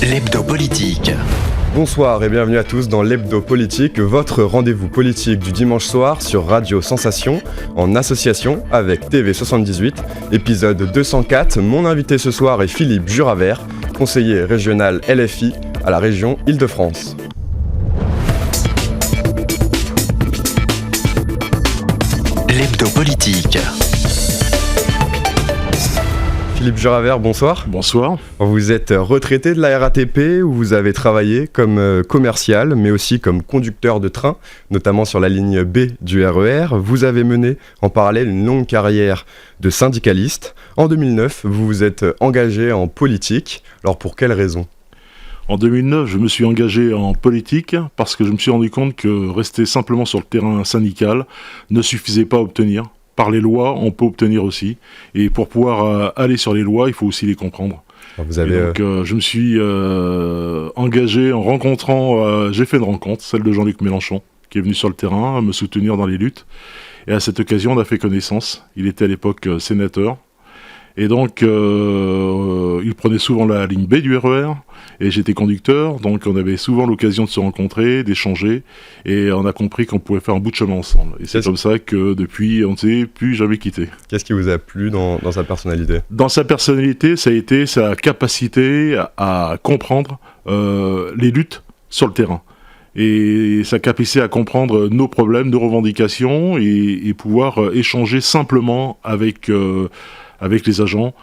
L'hebdo politique. Bonsoir et bienvenue à tous dans l'hebdo politique, votre rendez-vous politique du dimanche soir sur Radio Sensation, en association avec TV78, épisode 204. Mon invité ce soir est Philippe Juravert, conseiller régional LFI à la région Île-de-France. L'hebdo politique. Philippe Juravert, bonsoir. Bonsoir. Vous êtes retraité de la RATP où vous avez travaillé comme commercial, mais aussi comme conducteur de train, notamment sur la ligne B du RER. Vous avez mené en parallèle une longue carrière de syndicaliste. En 2009, vous vous êtes engagé en politique. Alors pour quelles raisons ? En 2009, je me suis engagé en politique parce que je me suis rendu compte que rester simplement sur le terrain syndical ne suffisait pas à obtenir. Par les lois, on peut obtenir aussi. Et pour pouvoir aller sur les lois, il faut aussi les comprendre. Je me suis engagé en rencontrant... j'ai fait une rencontre, celle de Jean-Luc Mélenchon, qui est venu sur le terrain me soutenir dans les luttes. Et à cette occasion, on a fait connaissance. Il était à l'époque sénateur. Et donc, il prenait souvent la ligne B du RER, et j'étais conducteur, donc on avait souvent l'occasion de se rencontrer, d'échanger, et on a compris qu'on pouvait faire un bout de chemin ensemble. Et c'est comme ça que depuis, on ne s'est plus jamais quitté. Qu'est-ce qui vous a plu dans sa personnalité ? Dans sa personnalité, ça a été sa capacité à comprendre les luttes sur le terrain. Et sa capacité à comprendre nos problèmes, nos revendications, et pouvoir échanger simplement avec les agents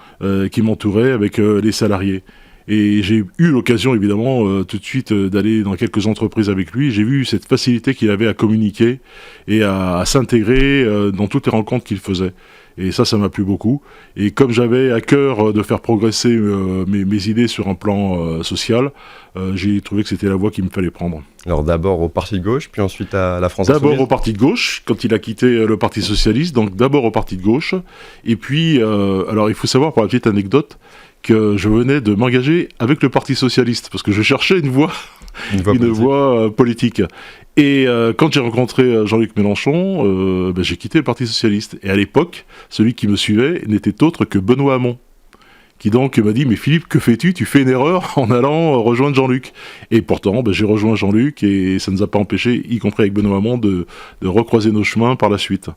qui m'entouraient, avec les salariés. Et j'ai eu l'occasion, évidemment, tout de suite d'aller dans quelques entreprises avec lui. J'ai vu cette facilité qu'il avait à communiquer et à s'intégrer dans toutes les rencontres qu'il faisait. Et ça m'a plu beaucoup. Et comme j'avais à cœur de faire progresser mes idées sur un plan social, j'ai trouvé que c'était la voie qu'il me fallait prendre. Alors d'abord au Parti de gauche, puis ensuite à la France Insoumise. D'abord au Parti de gauche, quand il a quitté le Parti socialiste, donc d'abord au Parti de gauche. Et puis, alors il faut savoir, pour la petite anecdote, que je venais de m'engager avec le Parti socialiste, parce que je cherchais une voie politique. Et quand j'ai rencontré Jean-Luc Mélenchon, j'ai quitté le Parti socialiste. Et à l'époque, celui qui me suivait n'était autre que Benoît Hamon, qui donc m'a dit « Mais Philippe, que fais-tu ? Tu fais une erreur en allant rejoindre Jean-Luc. » Et pourtant, j'ai rejoint Jean-Luc, et ça ne nous a pas empêché, y compris avec Benoît Hamon, de recroiser nos chemins par la suite.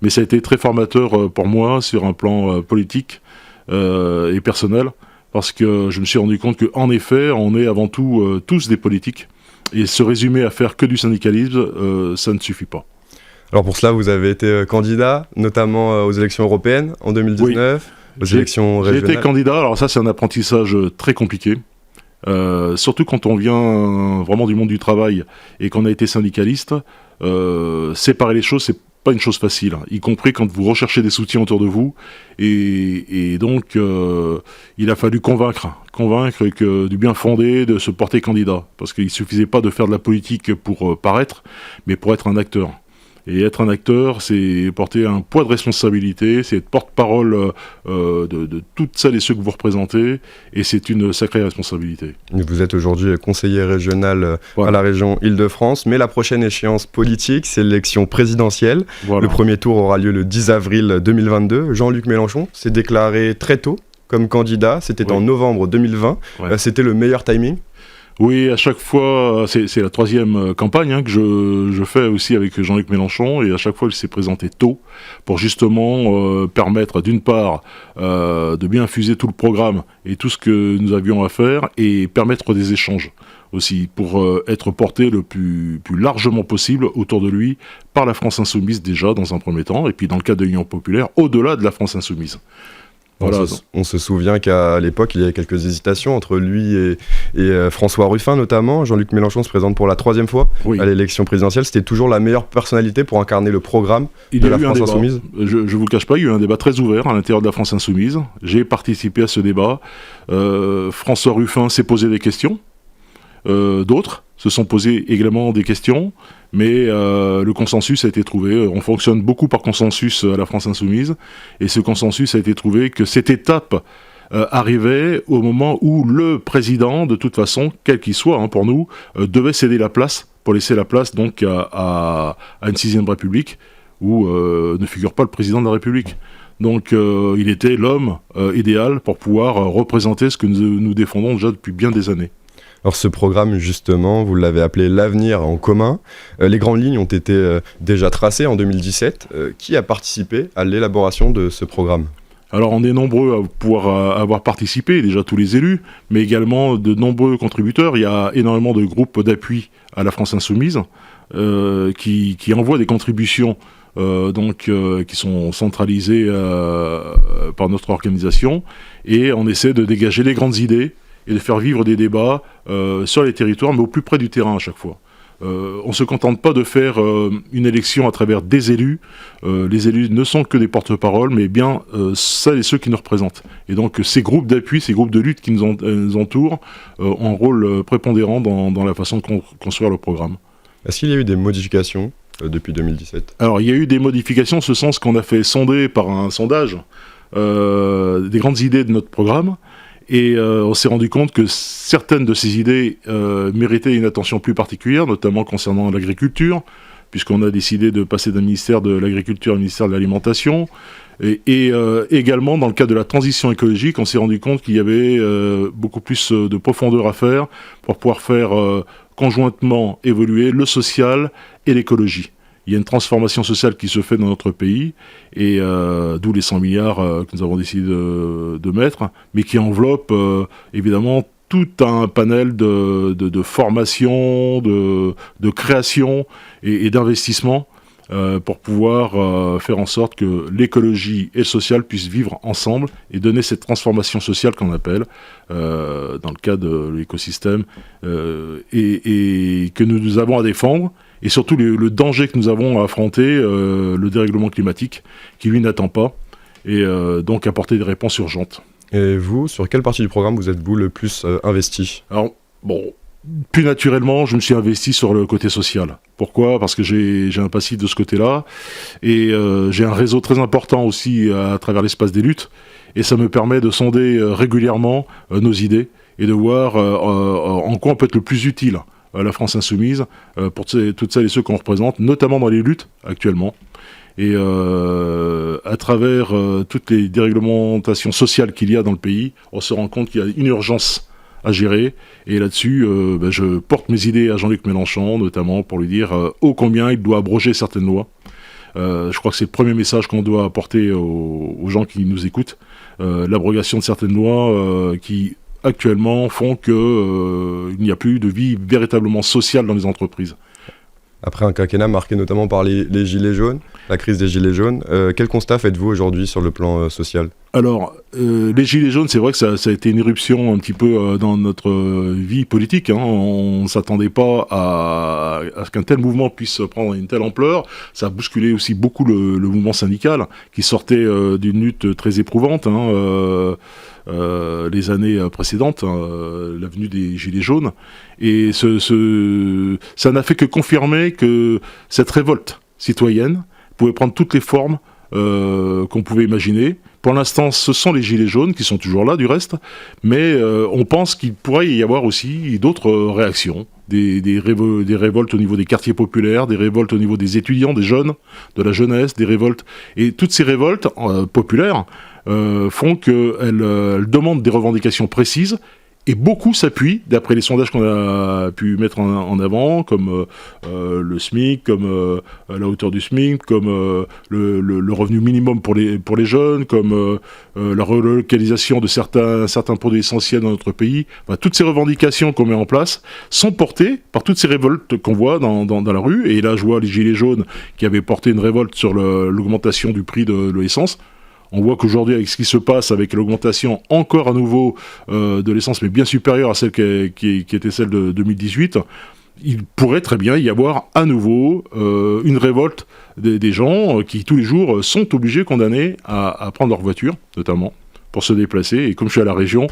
Mais ça a été très formateur pour moi sur un plan politique et personnel, parce que je me suis rendu compte qu'en effet, on est avant tout tous des politiques, et se résumer à faire que du syndicalisme, ça ne suffit pas. Alors pour cela, vous avez été candidat, notamment aux élections européennes en 2019, aux élections régionales. J'ai été candidat, alors ça c'est un apprentissage très compliqué, surtout quand on vient vraiment du monde du travail et qu'on a été syndicaliste, séparer les choses, c'est pas une chose facile, y compris quand vous recherchez des soutiens autour de vous, et donc il a fallu convaincre que du bien fondé de se porter candidat, parce qu'il suffisait pas de faire de la politique pour paraître, mais pour être un acteur. Et être un acteur, c'est porter un poids de responsabilité, c'est être porte-parole de toutes celles et ceux que vous représentez, et c'est une sacrée responsabilité. Vous êtes aujourd'hui conseiller régional à la région Île-de-France, mais la prochaine échéance politique, c'est l'élection présidentielle. Voilà. Le premier tour aura lieu le 10 avril 2022. Jean-Luc Mélenchon s'est déclaré très tôt comme candidat, c'était en novembre 2020. C'était le meilleur timing ? Oui, à chaque fois, c'est la troisième campagne que je fais aussi avec Jean-Luc Mélenchon, et à chaque fois il s'est présenté tôt pour justement permettre d'une part de bien infuser tout le programme et tout ce que nous avions à faire, et permettre des échanges aussi pour être porté le plus largement possible autour de lui par la France Insoumise déjà dans un premier temps, et puis dans le cadre de l'Union Populaire au-delà de la France Insoumise. Voilà. On se souvient qu'à l'époque, il y avait quelques hésitations entre lui et François Ruffin notamment. Jean-Luc Mélenchon se présente pour la troisième fois à l'élection présidentielle. C'était toujours la meilleure personnalité pour incarner le programme de la France Insoumise. Je ne vous cache pas, il y a eu un débat très ouvert à l'intérieur de la France Insoumise. J'ai participé à ce débat. François Ruffin s'est posé des questions. D'autres se sont posés également des questions, mais le consensus a été trouvé. On fonctionne beaucoup par consensus à la France Insoumise, et ce consensus a été trouvé que cette étape arrivait au moment où le président, de toute façon, quel qu'il soit pour nous, devait céder la place, pour laisser la place donc à une 6e République, où ne figure pas le président de la République. Donc il était l'homme idéal pour pouvoir représenter ce que nous défendons déjà depuis bien des années. Alors ce programme, justement, vous l'avez appelé l'avenir en commun. Les grandes lignes ont été déjà tracées en 2017. Qui a participé à l'élaboration de ce programme ? Alors on est nombreux à pouvoir avoir participé, déjà tous les élus, mais également de nombreux contributeurs. Il y a énormément de groupes d'appui à la France Insoumise qui envoient des contributions qui sont centralisées par notre organisation, et on essaie de dégager les grandes idées et de faire vivre des débats sur les territoires, mais au plus près du terrain à chaque fois. On ne se contente pas de faire une élection à travers des élus. Les élus ne sont que des porte-paroles, mais bien celles et ceux qui nous représentent. Et donc ces groupes d'appui, ces groupes de lutte qui nous entourent ont un rôle prépondérant dans la façon de construire le programme. Est-ce qu'il y a eu des modifications depuis 2017 ? Alors il y a eu des modifications en ce sens qu'on a fait sonder par un sondage des grandes idées de notre programme. Et on s'est rendu compte que certaines de ces idées méritaient une attention plus particulière, notamment concernant l'agriculture, puisqu'on a décidé de passer d'un ministère de l'Agriculture au ministère de l'Alimentation. Et également, dans le cadre de la transition écologique, on s'est rendu compte qu'il y avait beaucoup plus de profondeur à faire pour pouvoir faire conjointement évoluer le social et l'écologie. Il y a une transformation sociale qui se fait dans notre pays, et d'où les 100 milliards que nous avons décidé de mettre, mais qui enveloppe évidemment tout un panel de formation, de création et d'investissement pour pouvoir faire en sorte que l'écologie et le social puissent vivre ensemble et donner cette transformation sociale qu'on appelle, dans le cas de l'écosystème, et que nous avons à défendre. Et surtout le danger que nous avons à affronter, le dérèglement climatique, qui lui n'attend pas, et donc apporter des réponses urgentes. Et vous, sur quelle partie du programme vous êtes-vous le plus investi ? Alors, plus naturellement, je me suis investi sur le côté social. Pourquoi ? Parce que j'ai un passif de ce côté-là, et j'ai un réseau très important aussi à travers l'espace des luttes, et ça me permet de sonder régulièrement nos idées, et de voir en quoi on peut être le plus utile à la France Insoumise, pour toutes celles et ceux qu'on représente, notamment dans les luttes actuellement. Et à travers toutes les déréglementations sociales qu'il y a dans le pays, on se rend compte qu'il y a une urgence à gérer. Et là-dessus, je porte mes idées à Jean-Luc Mélenchon, notamment pour lui dire ô combien il doit abroger certaines lois. Je crois que c'est le premier message qu'on doit apporter aux gens qui nous écoutent. L'abrogation de certaines lois qui actuellement font qu'il n'y a plus de vie véritablement sociale dans les entreprises. Après un quinquennat marqué notamment par les gilets jaunes, la crise des gilets jaunes, quel constat faites-vous aujourd'hui sur le plan social ? Alors, les gilets jaunes, c'est vrai que ça a été une éruption un petit peu dans notre vie politique. On ne s'attendait pas à ce qu'un tel mouvement puisse prendre une telle ampleur. Ça a bousculé aussi beaucoup le mouvement syndical, qui sortait d'une lutte très éprouvante. Les années précédentes, la venue des Gilets jaunes, et ça n'a fait que confirmer que cette révolte citoyenne pouvait prendre toutes les formes qu'on pouvait imaginer. Pour l'instant, ce sont les Gilets jaunes qui sont toujours là, du reste, mais on pense qu'il pourrait y avoir aussi d'autres réactions, des révoltes au niveau des quartiers populaires, des révoltes au niveau des étudiants, des jeunes, de la jeunesse, des révoltes. Et toutes ces révoltes populaires font qu'elles demandent des revendications précises, et beaucoup s'appuient, d'après les sondages qu'on a pu mettre en avant, comme le SMIC, comme la hauteur du SMIC, comme le revenu minimum pour les jeunes, comme la relocalisation de certains produits essentiels dans notre pays. Enfin, toutes ces revendications qu'on met en place sont portées par toutes ces révoltes qu'on voit dans la rue. Et là, je vois les Gilets jaunes qui avaient porté une révolte sur l'augmentation du prix de l'essence. On voit qu'aujourd'hui, avec ce qui se passe, avec l'augmentation encore à nouveau de l'essence, mais bien supérieure à celle qui était celle de 2018, il pourrait très bien y avoir à nouveau une révolte des gens qui, tous les jours, sont obligés, condamnés à prendre leur voiture, notamment, pour se déplacer. Et comme je suis à la région,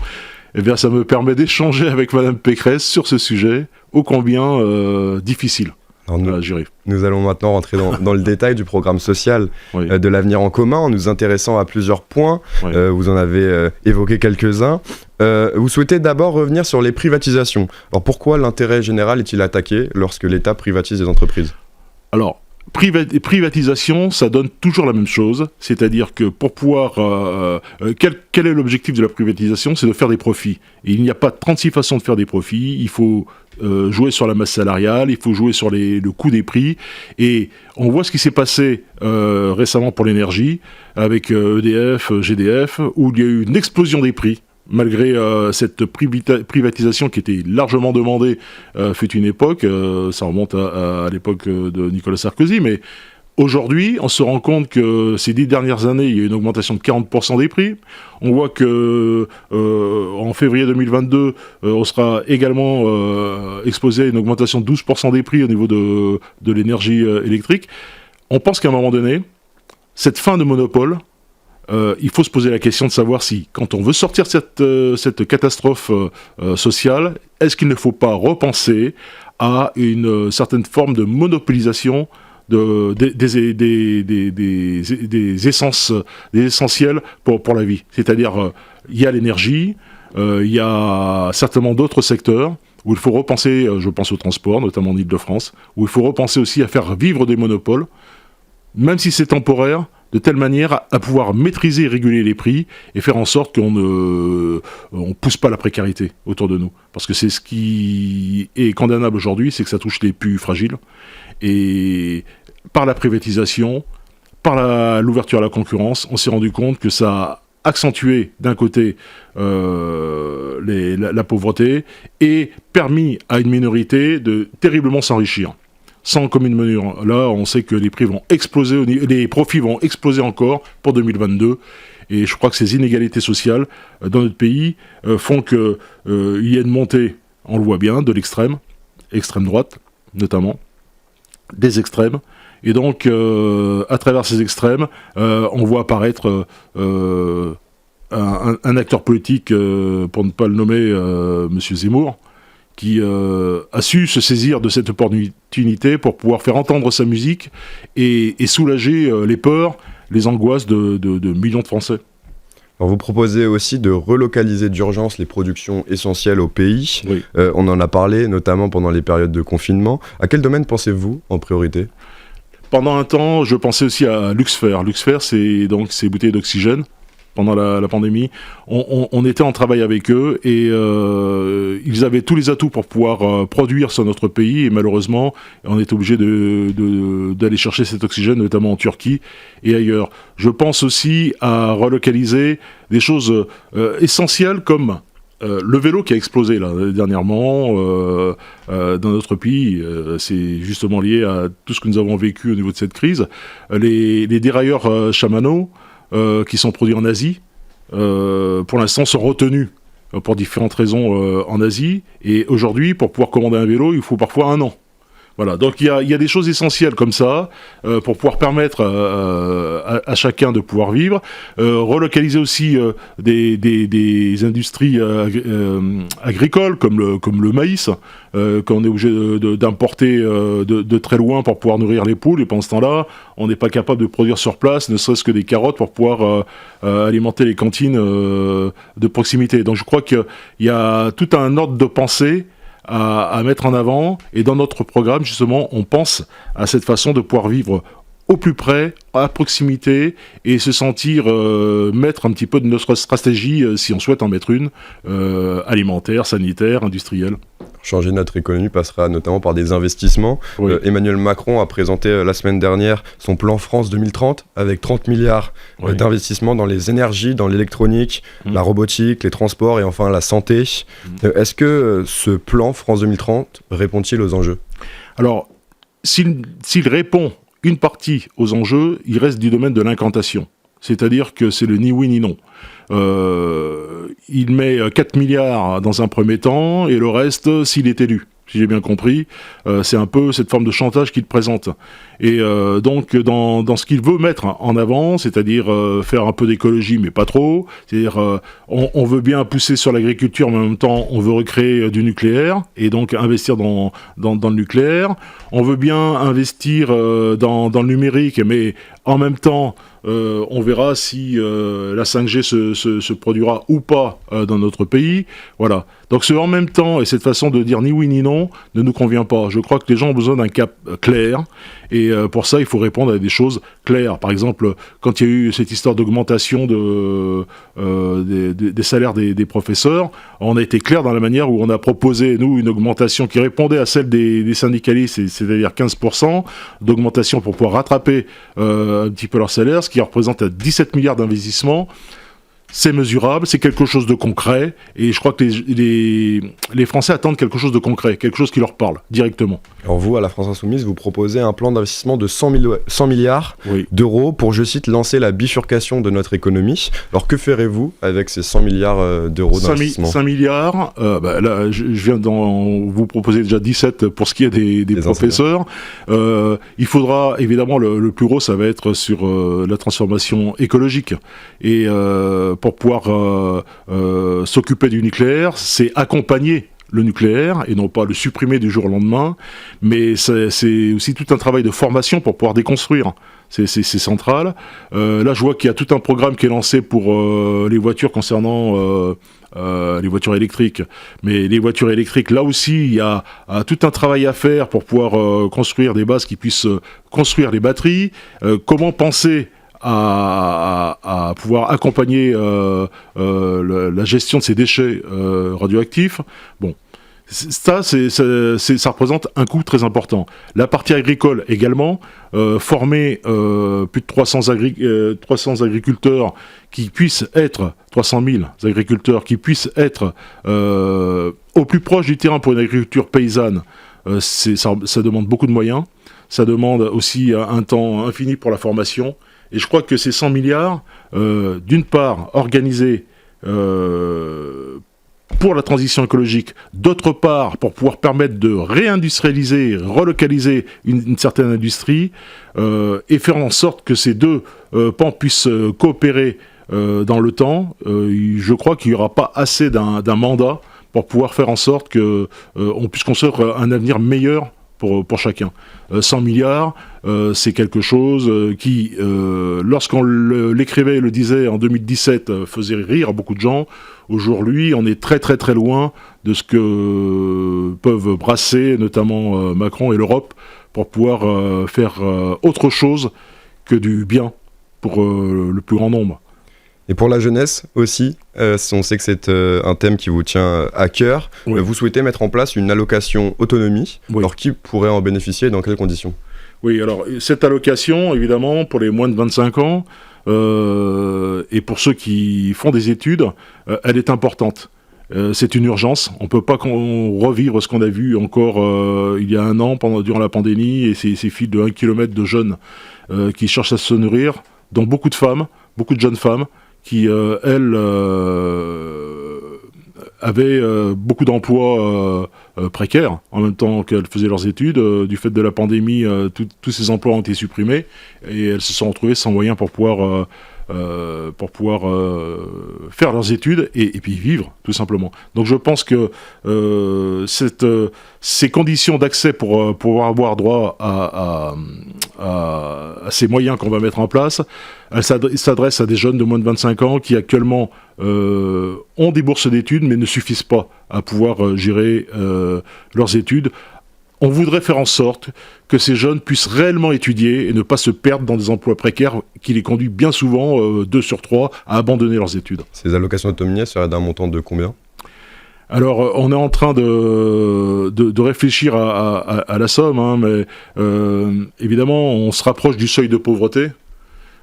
eh bien, ça me permet d'échanger avec Madame Pécresse sur ce sujet, ô combien difficile. Alors nous allons maintenant rentrer dans le détail du programme social de l'avenir en commun, en nous intéressant à plusieurs points. Vous en avez évoqué quelques-uns. Vous souhaitez d'abord revenir sur les privatisations. Alors pourquoi l'intérêt général est-il attaqué lorsque l'État privatise des entreprises ? Alors, Privatisation, ça donne toujours la même chose, c'est-à-dire que pour pouvoir... quel est l'objectif de la privatisation? C'est de faire des profits. Et il n'y a pas 36 façons de faire des profits, il faut jouer sur la masse salariale, il faut jouer sur le coût des prix, et on voit ce qui s'est passé récemment pour l'énergie, avec EDF, GDF, où il y a eu une explosion des prix. Malgré cette privatisation qui était largement demandée, fut une époque, ça remonte à l'époque de Nicolas Sarkozy, mais aujourd'hui, on se rend compte que ces 10 dernières années, il y a eu une augmentation de 40% des prix. On voit que en février 2022, on sera également exposé à une augmentation de 12% des prix au niveau de l'énergie électrique. On pense qu'à un moment donné, cette fin de monopole, il faut se poser la question de savoir si, quand on veut sortir cette catastrophe sociale, est-ce qu'il ne faut pas repenser à une certaine forme de monopolisation des essentiels pour la vie. C'est-à-dire, il y a l'énergie, il y a certainement d'autres secteurs où il faut repenser, je pense au transport, notamment en Île-de-France, où il faut repenser aussi à faire vivre des monopoles, même si c'est temporaire, de telle manière à pouvoir maîtriser et réguler les prix et faire en sorte qu'on ne pousse pas la précarité autour de nous. Parce que c'est ce qui est condamnable aujourd'hui, c'est que ça touche les plus fragiles. Et par la privatisation, par l'ouverture à la concurrence, on s'est rendu compte que ça a accentué d'un côté la pauvreté et permis à une minorité de terriblement s'enrichir. Sans commune mesure. Là, on sait que les prix vont exploser, les profits vont exploser encore pour 2022. Et je crois que ces inégalités sociales dans notre pays font qu'il y ait une montée, on le voit bien, de l'extrême droite notamment, des extrêmes. Et donc, à travers ces extrêmes, on voit apparaître un acteur politique, pour ne pas le nommer, M. Zemmour, qui a su se saisir de cette opportunité pour pouvoir faire entendre sa musique et soulager les peurs, les angoisses de millions de Français. Alors vous proposez aussi de relocaliser d'urgence les productions essentielles au pays. Oui. On en a parlé notamment pendant les périodes de confinement. À quel domaine pensez-vous en priorité ? Pendant un temps, je pensais aussi à Luxfer. Luxfer, c'est donc ces bouteilles d'oxygène. Pendant la pandémie, on était en travail avec eux et ils avaient tous les atouts pour pouvoir produire sur notre pays et malheureusement, on était obligé d'aller chercher cet oxygène, notamment en Turquie et ailleurs. Je pense aussi à relocaliser des choses essentielles comme le vélo qui a explosé là, dernièrement dans notre pays, c'est justement lié à tout ce que nous avons vécu au niveau de cette crise. Les dérailleurs Shimano, qui sont produits en Asie, pour l'instant sont retenus pour différentes raisons en Asie, et aujourd'hui, pour pouvoir commander un vélo, il faut parfois 1 an. Voilà, donc il y a des choses essentielles comme ça, pour pouvoir permettre à chacun de pouvoir vivre, relocaliser aussi des industries agricoles comme le maïs, qu'on est obligé d'importer de très loin pour pouvoir nourrir les poules, et pendant ce temps-là, on n'est pas capable de produire sur place, ne serait-ce que des carottes pour pouvoir alimenter les cantines de proximité. Donc je crois qu'il y a tout un ordre de pensée à mettre en avant, et dans notre programme justement on pense à cette façon de pouvoir vivre au plus près, à proximité, et se sentir mettre un petit peu de notre stratégie, si on souhaite en mettre une, alimentaire, sanitaire, industrielle. Changer notre économie passera notamment par des investissements. Oui. Emmanuel Macron a présenté la semaine dernière son plan France 2030 avec 30 milliards d'investissements dans les énergies, dans l'électronique, la robotique, les transports et enfin la santé. Est-ce que ce plan France 2030 répond-il aux enjeux ? Alors, s'il répond une partie aux enjeux, il reste du domaine de l'incantation. C'est-à-dire que c'est le ni oui ni non. Il met 4 milliards dans un premier temps, et le reste, s'il est élu. Si j'ai bien compris, c'est un peu cette forme de chantage qu'il présente. Et donc, dans ce qu'il veut mettre en avant, c'est-à-dire faire un peu d'écologie, mais pas trop, c'est-à-dire on veut bien pousser sur l'agriculture, mais en même temps, on veut recréer du nucléaire, et donc investir dans le nucléaire. On veut bien investir dans le numérique, mais En même temps, on verra si la 5G se produira ou pas dans notre pays. Voilà. Donc ce en même temps et cette façon de dire ni oui ni non ne nous convient pas. Je crois que les gens ont besoin d'un cap clair et pour ça il faut répondre à des choses claires. Par exemple, quand il y a eu cette histoire d'augmentation des salaires des professeurs, on a été clair dans la manière où on a proposé, nous, une augmentation qui répondait à celle des syndicalistes, c'est-à-dire 15% d'augmentation pour pouvoir rattraper un petit peu leur salaire, ce qui représente 17 milliards d'investissements. C'est mesurable, c'est quelque chose de concret, et je crois que les Français attendent quelque chose de concret, quelque chose qui leur parle directement. Alors vous, à la France Insoumise, vous proposez un plan d'investissement de 100 milliards d'euros pour, je cite, lancer la bifurcation de notre économie. Alors que ferez-vous avec ces 100 milliards d'euros d'investissement ? 5 milliards, là, je viens vous proposer déjà 17 pour ce qui est des professeurs. Il faudra, évidemment, le plus gros, ça va être sur la transformation écologique. Et pour pouvoir s'occuper du nucléaire, c'est accompagner le nucléaire et non pas le supprimer du jour au lendemain, mais c'est aussi tout un travail de formation pour pouvoir déconstruire. C'est central. Là, je vois qu'il y a tout un programme qui est lancé pour les voitures concernant les voitures électriques. Mais les voitures électriques, là aussi, il y a tout un travail à faire pour pouvoir construire des bases qui puissent construire les batteries. Comment penser à pouvoir accompagner la gestion de ces déchets radioactifs. Bon, ça représente un coût très important. La partie agricole également, former plus de 300 agriculteurs qui puissent être, 300 000 agriculteurs qui puissent être au plus proche du terrain pour une agriculture paysanne, ça demande beaucoup de moyens, ça demande aussi un temps infini pour la formation. Et je crois que ces 100 milliards, d'une part, organisés pour la transition écologique, d'autre part, pour pouvoir permettre de réindustrialiser, relocaliser une certaine industrie, et faire en sorte que ces deux pans puissent coopérer dans le temps, je crois qu'il n'y aura pas assez d'un mandat pour pouvoir faire en sorte qu'on puisse construire un avenir meilleur pour chacun. 100 milliards, c'est quelque chose qui, lorsqu'on l'écrivait et le disait en 2017, faisait rire beaucoup de gens. Aujourd'hui, on est très très très loin de ce que peuvent brasser notamment Macron et l'Europe pour pouvoir faire autre chose que du bien pour le plus grand nombre. Et pour la jeunesse aussi, on sait que c'est un thème qui vous tient à cœur. Oui. Vous souhaitez mettre en place une allocation autonomie. Oui. Alors qui pourrait en bénéficier et dans quelles conditions ? Oui, alors cette allocation, évidemment, pour les moins de 25 ans, et pour ceux qui font des études, elle est importante. C'est une urgence. On ne peut pas revivre ce qu'on a vu encore il y a un an durant la pandémie et ces files de 1 km de jeunes qui cherchent à se nourrir, dont beaucoup de femmes, beaucoup de jeunes femmes, qui, elles, avaient beaucoup d'emplois précaires en même temps qu'elles faisaient leurs études. Du fait de la pandémie, tous ces emplois ont été supprimés et elles se sont retrouvées sans moyens pour pouvoir faire leurs études et puis vivre, tout simplement. Donc je pense que ces conditions d'accès pour pouvoir avoir droit à ces moyens qu'on va mettre en place, elles s'adressent à des jeunes de moins de 25 ans qui actuellement ont des bourses d'études mais ne suffisent pas à pouvoir gérer leurs études. On voudrait faire en sorte que ces jeunes puissent réellement étudier et ne pas se perdre dans des emplois précaires qui les conduisent bien souvent, 2 sur 3, à abandonner leurs études. Ces allocations d'autonomie seraient d'un montant de combien ? Alors, on est en train de réfléchir à la somme, mais évidemment, on se rapproche du seuil de pauvreté.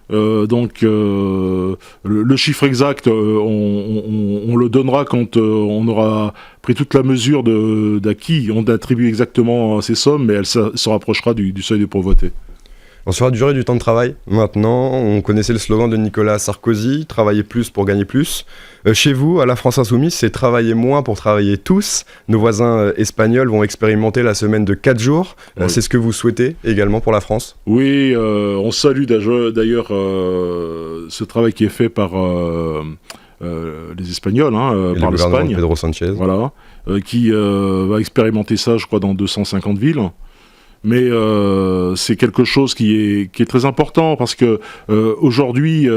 Donc le chiffre exact, on le donnera quand on aura pris toute la mesure d'à qui on attribue exactement ces sommes, mais elle se rapprochera du seuil de pauvreté. Sur la durée du temps de travail, maintenant, on connaissait le slogan de Nicolas Sarkozy, travailler plus pour gagner plus. Chez vous, à la France Insoumise, c'est travailler moins pour travailler tous. Nos voisins espagnols vont expérimenter la semaine de 4 jours. Oui. C'est ce que vous souhaitez également pour la France ? Oui, on salue d'ailleurs ce travail qui est fait par les Espagnols, par l'Espagne. Pedro Sanchez. Voilà, qui va expérimenter ça, je crois, dans 250 villes. mais c'est quelque chose qui est très important parce que aujourd'hui,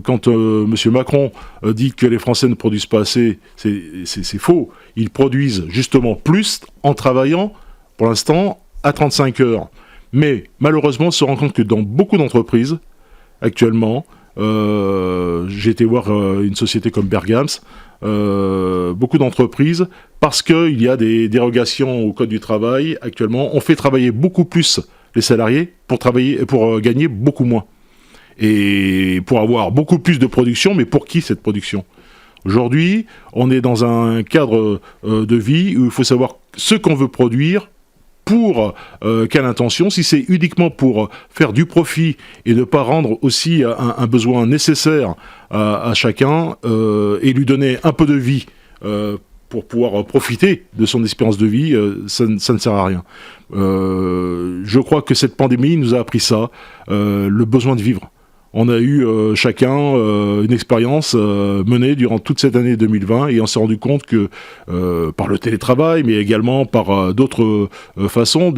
quand Monsieur Macron dit que les Français ne produisent pas assez, c'est faux. Ils produisent justement plus en travaillant, pour l'instant, à 35 heures. Mais malheureusement, on se rend compte que dans beaucoup d'entreprises, actuellement, j'ai été voir une société comme Bergams, beaucoup d'entreprises, parce qu'il y a des dérogations au Code du travail, actuellement, on fait travailler beaucoup plus les salariés pour gagner beaucoup moins. Et pour avoir beaucoup plus de production, mais pour qui cette production ? Aujourd'hui, on est dans un cadre de vie où il faut savoir ce qu'on veut produire, pour quelle intention, si c'est uniquement pour faire du profit et ne pas rendre aussi un besoin nécessaire à chacun et lui donner un peu de vie pour pouvoir profiter de son espérance de vie, ça ne sert à rien. Je crois que cette pandémie nous a appris ça, le besoin de vivre. On a eu chacun une expérience menée durant toute cette année 2020 et on s'est rendu compte que par le télétravail, mais également par d'autres façons,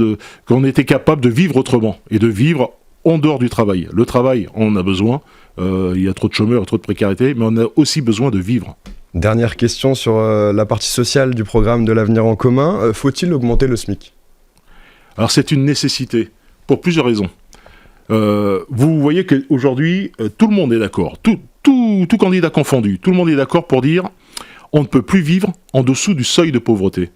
qu'on était capable de vivre autrement et de vivre en dehors du travail. Le travail, on en a besoin. Il y a trop de chômeurs, trop de précarité, mais on a aussi besoin de vivre. Dernière question sur la partie sociale du programme de l'avenir en commun. Faut-il augmenter le SMIC ? Alors c'est une nécessité, pour plusieurs raisons. Vous voyez qu'aujourd'hui, tout le monde est d'accord, tout candidat confondu, tout le monde est d'accord pour dire on ne peut plus vivre en dessous du seuil de pauvreté.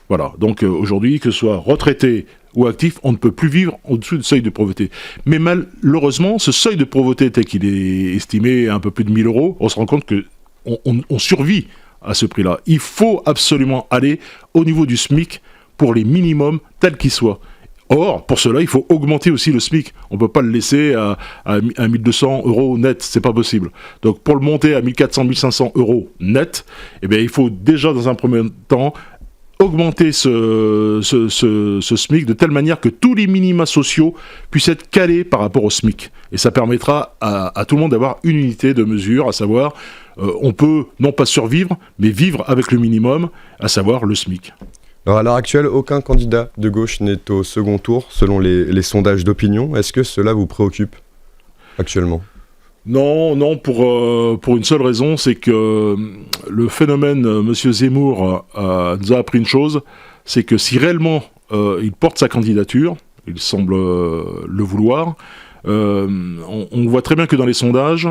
Voilà, donc aujourd'hui, que ce soit retraité ou actif, on ne peut plus vivre en dessous du seuil de pauvreté. Mais malheureusement, ce seuil de pauvreté tel qu'il est estimé à un peu plus de 1 000 euros, on se rend compte qu'on survit à ce prix-là. Il faut absolument aller au niveau du SMIC pour les minimums tels qu'ils soient. Or, pour cela, il faut augmenter aussi le SMIC. On ne peut pas le laisser à 1 200 euros net, c'est pas possible. Donc, pour le monter à 1 400, 1 500 euros net, eh bien, il faut déjà, dans un premier temps, augmenter ce SMIC de telle manière que tous les minima sociaux puissent être calés par rapport au SMIC. Et ça permettra à tout le monde d'avoir une unité de mesure, à savoir, on peut non pas survivre, mais vivre avec le minimum, à savoir le SMIC. Alors à l'heure actuelle, aucun candidat de gauche n'est au second tour, selon les sondages d'opinion. Est-ce que cela vous préoccupe actuellement ? Non, pour une seule raison, c'est que le phénomène M. Zemmour nous a appris une chose, c'est que si réellement il porte sa candidature, il semble le vouloir, on voit très bien que dans les sondages,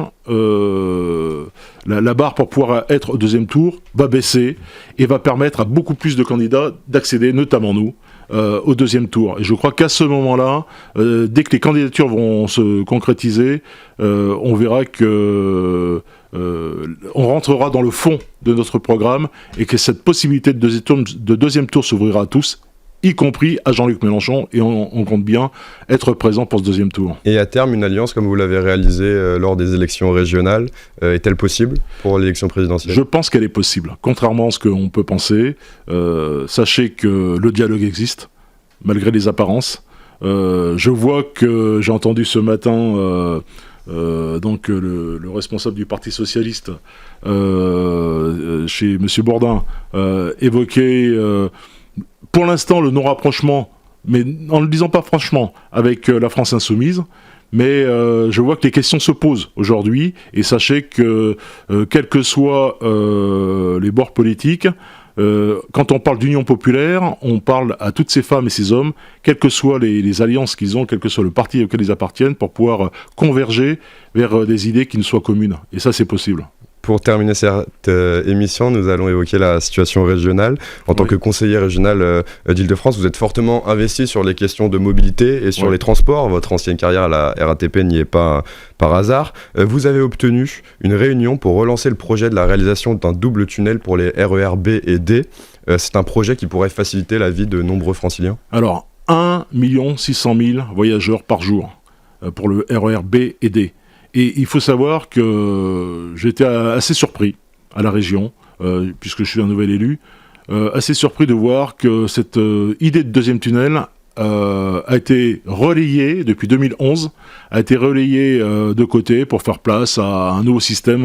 la barre pour pouvoir être au deuxième tour va baisser et va permettre à beaucoup plus de candidats d'accéder, notamment nous, au deuxième tour. Et je crois qu'à ce moment-là, dès que les candidatures vont se concrétiser, on verra que on rentrera dans le fond de notre programme et que cette possibilité de deuxième tour s'ouvrira à tous, y compris à Jean-Luc Mélenchon, et on compte bien être présent pour ce deuxième tour. Et à terme, une alliance comme vous l'avez réalisée lors des élections régionales, est-elle possible pour l'élection présidentielle ? Je pense qu'elle est possible, contrairement à ce qu'on peut penser. Sachez que le dialogue existe, malgré les apparences. Je vois que j'ai entendu ce matin donc le responsable du Parti Socialiste chez M. Bourdin évoquer pour l'instant le non-rapprochement, mais en ne le disant pas franchement, avec la France Insoumise. Mais je vois que les questions se posent aujourd'hui, et sachez que quels que soient les bords politiques, quand on parle d'union populaire, on parle à toutes ces femmes et ces hommes, quelles que soient les alliances qu'ils ont, quel que soit le parti auquel ils appartiennent, pour pouvoir converger vers des idées qui nous soient communes. Et ça, c'est possible. Pour terminer cette émission, nous allons évoquer la situation régionale. En tant que conseiller régional d'Île-de-France, vous êtes fortement investi sur les questions de mobilité et sur les transports. Votre ancienne carrière à la RATP n'y est pas par hasard. Vous avez obtenu une réunion pour relancer le projet de la réalisation d'un double tunnel pour les RER B et D. C'est un projet qui pourrait faciliter la vie de nombreux franciliens. Alors, 1 600 000 voyageurs par jour pour le RER B et D. Et il faut savoir que j'étais assez surpris à la région, puisque je suis un nouvel élu, assez surpris de voir que cette idée de deuxième tunnel a été relayée depuis 2011, a été relayée de côté pour faire place à un nouveau système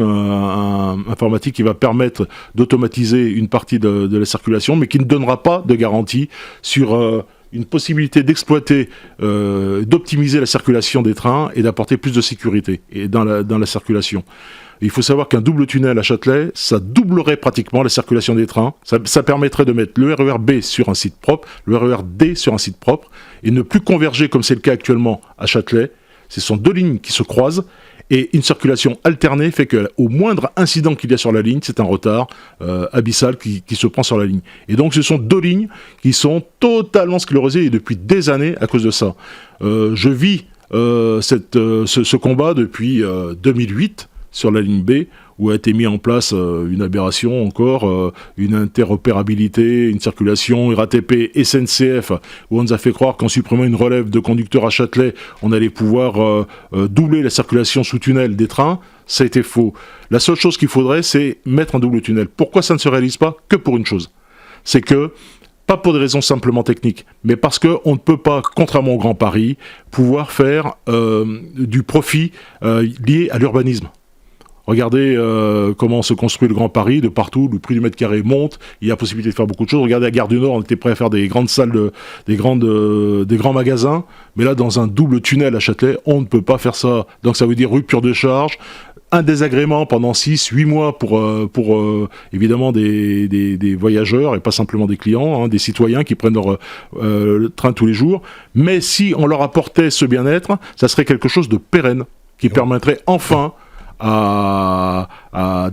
informatique qui va permettre d'automatiser une partie de la circulation, mais qui ne donnera pas de garantie sur une possibilité d'exploiter, d'optimiser la circulation des trains et d'apporter plus de sécurité dans la circulation. Il faut savoir qu'un double tunnel à Châtelet, ça doublerait pratiquement la circulation des trains. Ça permettrait de mettre le RER B sur un site propre, le RER D sur un site propre, et ne plus converger comme c'est le cas actuellement à Châtelet. Ce sont deux lignes qui se croisent, et une circulation alternée fait qu'au moindre incident qu'il y a sur la ligne, c'est un retard abyssal qui se prend sur la ligne. Et donc ce sont deux lignes qui sont totalement sclérosées, et depuis des années à cause de ça. Je vis ce combat depuis 2008, sur la ligne B, où a été mis en place une aberration encore, une interopérabilité, une circulation RATP, SNCF, où on nous a fait croire qu'en supprimant une relève de conducteurs à Châtelet, on allait pouvoir doubler la circulation sous tunnel des trains. Ça a été faux. La seule chose qu'il faudrait, c'est mettre un double tunnel. Pourquoi ça ne se réalise pas? Que pour une chose. C'est que, pas pour des raisons simplement techniques, mais parce qu'on ne peut pas, contrairement au Grand Paris, pouvoir faire du profit lié à l'urbanisme. Regardez comment se construit le Grand Paris, de partout, le prix du mètre carré monte, il y a possibilité de faire beaucoup de choses. Regardez à Gare du Nord, on était prêt à faire des grandes salles, des grands magasins, mais là, dans un double tunnel à Châtelet, on ne peut pas faire ça. Donc ça veut dire rupture de charge, un désagrément pendant 6-8 mois pour évidemment des voyageurs, et pas simplement des clients, des citoyens qui prennent leur train tous les jours. Mais si on leur apportait ce bien-être, ça serait quelque chose de pérenne, qui permettrait enfin à 1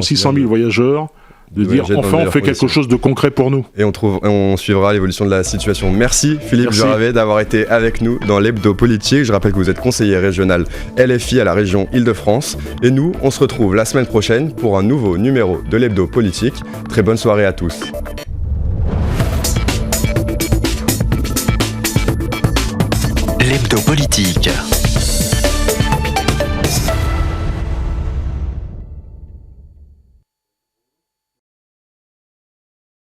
600 000 voyageurs de dire enfin on fait quelque chose de concret pour nous. Et on suivra l'évolution de la situation. Merci Philippe Juravet d'avoir été avec nous dans l'Hebdo Politique. Je rappelle que vous êtes conseiller régional LFI à la région Île-de-France. Et nous, on se retrouve la semaine prochaine pour un nouveau numéro de l'Hebdo Politique. Très bonne soirée à tous. L'Hebdo Politique.